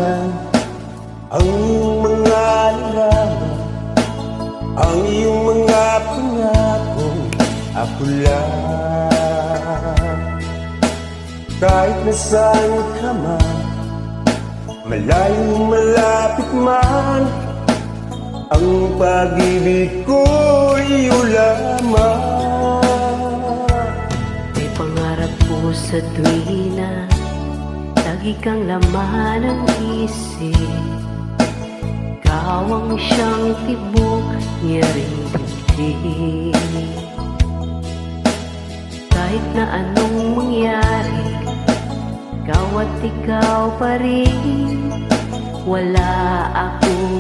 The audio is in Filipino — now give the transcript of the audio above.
akin ang iyong mga larawan, ang iyong mga pangakong ako lang. Kahit nasaan ka man, malayong malapit man, ang pag-ibig ko iyo lamang. May pangarap po sa tuwina, lagi kang laman ng isip. Kawang siyang tibok niya rin dibdib. Kahit na anong mangyari, ikaw at ikaw pa rin. Wala akong